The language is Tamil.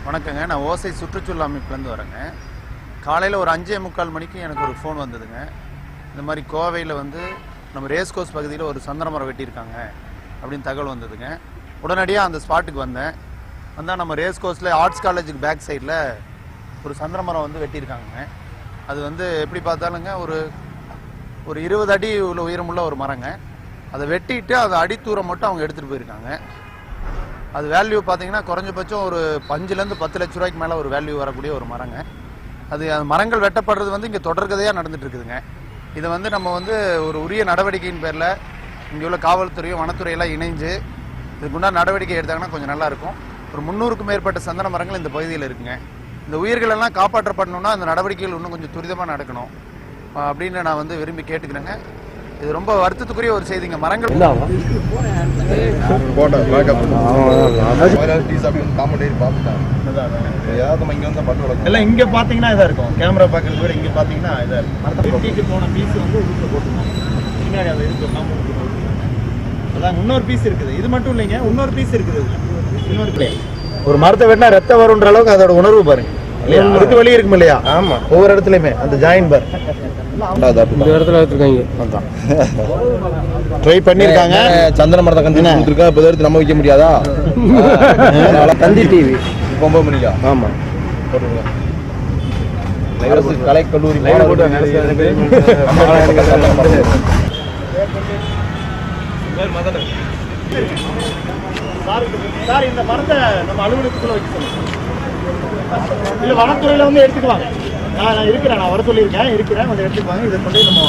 வணக்கங்க. நான் ஓசை சுற்றுச்சூழல் அமைப்புலேருந்து வரேங்க. காலையில் ஒரு 5:45 மணிக்கு எனக்கு ஒரு ஃபோன் வந்ததுங்க. இந்த மாதிரி கோவையில் வந்து நம்ம ரேஸ்கோஸ் பகுதியில் ஒரு சந்தன மரம் வெட்டியிருக்காங்க அப்படின்னு தகவல் வந்ததுங்க. உடனடியாக அந்த ஸ்பாட்டுக்கு வந்தேன். வந்தால் நம்ம ரேஸ்கோஸில் ஆர்ட்ஸ் காலேஜுக்கு பேக் சைடில் ஒரு சந்தன மரம் வந்து வெட்டியிருக்காங்க. அது வந்து எப்படி பார்த்தாலுங்க ஒரு 20 அடி உள்ள உயரமுள்ள ஒரு மரங்க. அதை வெட்டிட்டு அதை அடித்தூரம் மட்டும் அவங்க எடுத்துகிட்டு போயிருக்காங்க. அது வேல்யூ பார்த்தீங்கன்னா குறைஞ்சபட்சம் ஒரு 5-10 லட்ச ரூபாய்க்கு மேலே ஒரு வேல்யூ வரக்கூடிய ஒரு மரங்க. அது மரங்கள் வெட்டப்படுறது வந்து இங்கே தொடர்கதையாக நடந்துட்டு இருக்குதுங்க. இதை வந்து நம்ம வந்து ஒரு உரிய நடவடிக்கையின் பேரில் இங்கே உள்ள காவல்துறையும் வனத்துறையெல்லாம் இணைஞ்சு இதுக்குண்டான நடவடிக்கை எடுத்தாங்கன்னா கொஞ்சம் நல்லாயிருக்கும். ஒரு 300க்கும் மேற்பட்ட சந்தன மரங்கள் இந்த பகுதியில் இருக்குங்க. இந்த உயிர்களெல்லாம் காப்பாற்றப்படணும்னா அந்த நடவடிக்கைகள் இன்னும் கொஞ்சம் துரிதமாக நடக்கணும் அப்படின்னு நான் வந்து விரும்பி கேட்டுக்கிறேங்க. இது ரொம்ப வருத்தத்துக்குரிய ஒரு செய்திங்க. மரங்கள் எல்லாம் இங்க பாத்தீங்கன்னா இதா இருக்கும். கேமரா பாக்குறது கூட இங்க பாத்தீங்கன்னா இதா இருக்கும். போன பீஸ் வந்து உள்ள போட்டுருக்காங்க. பின்னாடி அது இருக்கு. அதான் இன்னொரு பீஸ் இருக்குது. இது மட்டும் இல்லைங்க, இன்னொரு பீஸ் இருக்குது. ஒரு மரத்தை வெட்டினா ரத்தம் வரும்ன்ற அளவுக்கு அதோட உணர்வு பாருங்க. அதுக்கு வழி இருக்கும் இல்லையா? ஆமா, ஒவ்வொரு இடத்துலயுமே அந்த ஜாயின் பார் இந்த இடத்துல எடுத்துருக்காங்க. ட்ரை பண்ணிருக்காங்க. சந்தன மரத்தை கந்தி கொடுத்துருக்கா. இப்போ எடுத்து நம்ம வைக்க முடியாதா? தந்தி டிவி 9 மணிக்கா? ஆமா, கலை கல்லூரி சார், இந்த மரத்தை நம்ம அலுவலகத்துக்குள்ள வைக்க சொல்லுங்க. இல்ல வனத்துறையில வந்து எடுத்துக்குவாங்க. நான் இருக்கிறேன், நான் வர சொல்லியிருக்கேன், இருக்கிறேன், வந்து எடுத்துக்குவாங்க. இதை கொண்டு நம்ம